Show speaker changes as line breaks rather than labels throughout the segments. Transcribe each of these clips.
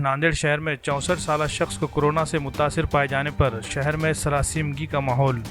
नांदेड़ शहर में 64 साल शख्स को कोरोना से मुतासिर पाए जाने पर शहर में सरासिमगी का माहौल।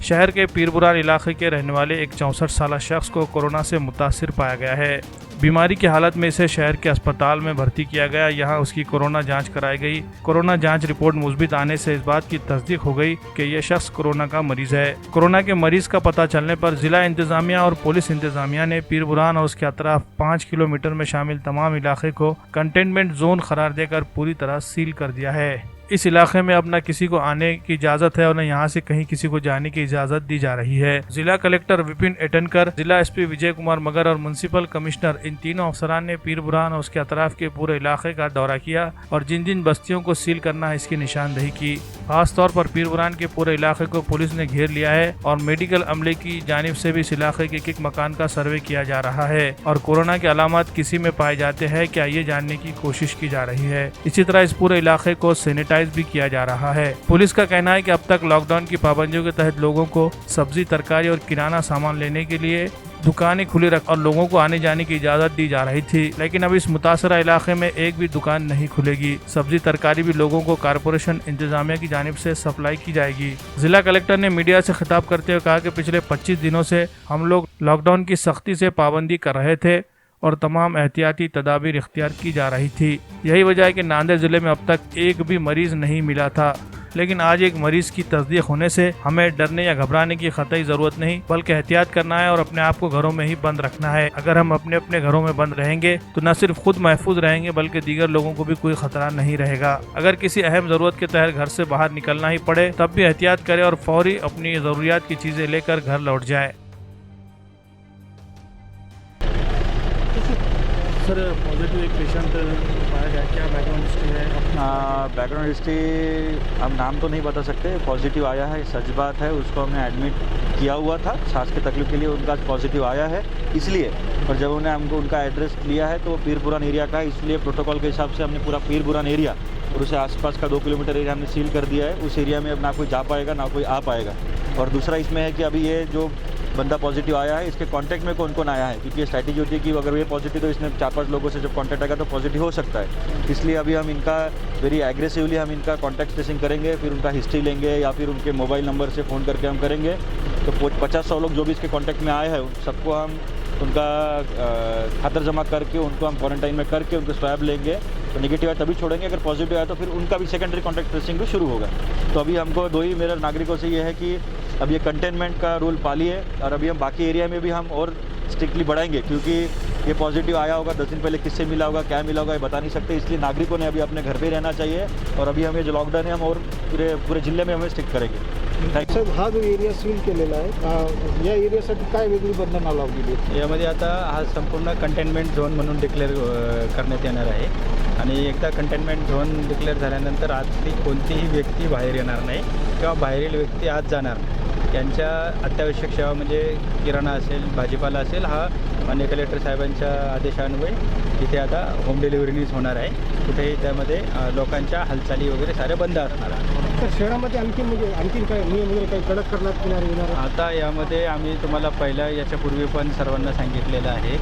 शहर के पीरबुरान इलाके के रहने वाले एक 64 साल शख्स को कोरोना से मुतासिर पाया गया है। बीमारी की हालत में इसे शहर के अस्पताल में भर्ती किया गया। यहां उसकी कोरोना जांच कराई गई। कोरोना जांच रिपोर्ट मुस्बित आने से इस बात की तस्दीक हो गई कि यह शख्स कोरोना का मरीज है। कोरोना के मरीज का पता चलने पर जिला इंतजामिया और पुलिस इंतजामिया ने पीरबुरान और उसके अतराफ 5 किलोमीटर में शामिल तमाम इलाके को कंटेनमेंट जोन करार देकर पूरी तरह सील कर दिया है। इस इलाके में अब न किसी को आने की इजाजत है और न यहाँ से कहीं किसी को जाने की इजाजत दी जा रही है। जिला कलेक्टर विपिन एटनकर, जिला एसपी विजय कुमार मगर और म्युनिसिपल कमिश्नर इन तीनों अफसरान ने पीरबुरान और उसके अतराफ के पूरे इलाके का दौरा किया और जिन जिन बस्तियों को सील करना है इसकी निशानदेही की। खास तौर पर पीरबुरान के पूरे इलाके को पुलिस ने घेर लिया है और मेडिकल अमले की जानिब से भी इस इलाके के एक मकान का सर्वे किया जा रहा है और कोरोना के अलामत किसी में पाए जाते हैं क्या ये जानने की कोशिश की जा रही है। इसी तरह इस पूरे इलाके को सैनिटाइज भी किया जा रहा है। पुलिस का कहना है कि अब तक लॉकडाउन की पाबंदियों के तहत लोगों को सब्जी, तरकारी और किराना सामान लेने के लिए दुकानें खुली रख और लोगों को आने जाने की इजाजत दी जा रही थी, लेकिन अब इस मुतासरा इलाके में एक भी दुकान नहीं खुलेगी। सब्जी तरकारी भी लोगों को कारपोरेशन इंतजामिया की जानिब से सप्लाई की जाएगी। जिला कलेक्टर ने मीडिया से खिताब करते हुए कहा कि पिछले 25 दिनों से हम लोग लॉकडाउन की सख्ती से पाबंदी कर रहे थे और तमाम एहतियाती तदाबीर इख्तियार की जा रही थी। यही वजह है कि नांदेड़ जिले में अब तक एक भी मरीज नहीं मिला था, लेकिन आज एक मरीज की तस्दीक होने से हमें डरने या घबराने की कतई जरूरत नहीं, बल्कि एहतियात करना है और अपने आप को घरों में ही बंद रखना है। अगर हम अपने अपने घरों में बंद रहेंगे तो न सिर्फ खुद महफूज रहेंगे बल्कि दीगर लोगों को भी कोई खतरा नहीं रहेगा। अगर किसी अहम जरूरत के तहत घर से बाहर निकलना ही पड़े तब भी एहतियात करें और फौरी अपनी जरूरियात की चीजें लेकर घर लौट जाए। सर, पॉजिटिव एक पेशेंट पाया गया, क्या बैकग्राउंड हिस्ट्री है?
बैकग्राउंड हिस्ट्री हम नाम तो नहीं बता सकते। पॉजिटिव आया है, सच बात है। उसको हमने एडमिट किया हुआ था सांस की तकलीफ के लिए, उनका पॉजिटिव आया है इसलिए। और जब उन्हें हमको उनका एड्रेस लिया है तो वो पीरबुरान एरिया का है, इसलिए प्रोटोकॉल के हिसाब से हमने पूरा पीरबुरान एरिया और उसे आसपास का 2 किलोमीटर एरिया हमने सील कर दिया है। उस एरिया में अब ना कोई जा पाएगा ना कोई आ पाएगा। और दूसरा इसमें है कि अभी ये जो बंदा पॉजिटिव आया है इसके कांटेक्ट में कौन कौन आया है, क्योंकि ये स्ट्रैटेजी होती है कि अगर ये पॉजिटिव तो इसने 4-5 लोगों से जब कांटेक्ट आएगा तो पॉजिटिव हो सकता है। इसलिए अभी हम इनका वेरी एग्रेसिवली हम इनका कांटेक्ट ट्रेसिंग करेंगे, फिर उनका हिस्ट्री लेंगे या फिर उनके मोबाइल नंबर से फ़ोन करके हम करेंगे। तो 50-100 लोग जो भी इसके कॉन्टैक्ट में आए हैं उन सबको हम उनका खातर जमा करके उनको हम क्वारंटाइन में करके उनको स्वैब लेंगे। तो नेगेटिव है तभी छोड़ेंगे, अगर पॉजिटिव आया तो फिर उनका भी सेकेंडरी कॉन्टैक्ट ट्रेसिंग भी शुरू होगा। तो अभी हमको 2 ही मेरे नागरिकों से ये है कि अब ये कंटेनमेंट का रूल पालिए और अभी हम बाकी एरिया में भी हम और स्ट्रिक्टली बढ़ाएंगे, क्योंकि ये पॉजिटिव आया होगा 10 दिन पहले किससे मिला होगा, क्या मिला होगा ये बता नहीं सकते। इसलिए नागरिकों ने अभी अपने घर पे रहना चाहिए और अभी हमें जो लॉकडाउन है हम और पूरे जिल्हे में हमें स्ट्रिक्ट करेंगे।
साहेब, हा जो एरिया सील केलेला आहे, या एरियासाठी काय वेगळी बंधनं लावलेली आहेत?
यामध्ये आता हा संपूर्ण कंटेनमेंट झोन म्हणून डिक्लेअर करण्यात येणार आहे आणि एकदा कंटेनमेंट झोन डिक्लेअर झाल्यानंतर आतली कोणतीही व्यक्ती बाहेर येणार नाही किंवा बाहेरील व्यक्ती आत जाणार नाही। त्यांच्या अत्यावश्यक सेवा म्हणजे किराणा असेल, भाजीपाला असेल, हा माननीय कलेक्टर साहेबांच्या आदेशान्वये तिथे आता होम डिलिव्हरीनीच होणार आहे। कुठेही त्यामध्ये लोकांच्या हालचाली वगैरे सारे बंद असणार आहे।
तर शहरामध्ये आणखीन काय नियम वगैरे काही कडक करण्यात येणार?
आता यामध्ये आम्ही तुम्हाला पहिल्या याच्यापूर्वी पण सर्वांना सांगितलेलं आहे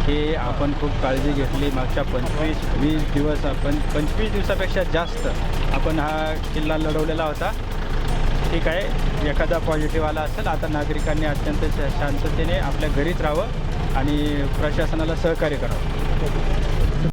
की आपण खूप काळजी घेतली। मागच्या 25-20 दिवस आपण 25 दिवसापेक्षा जास्त आपण हा किल्ला लढवलेला होता। ठीक आहे, एखादा पॉझिटिव्ह आला असेल, आता नागरिकांनी अत्यंत शांततेने आपल्या घरीच राहावं आणि प्रशासनाला सहकार्य करावं।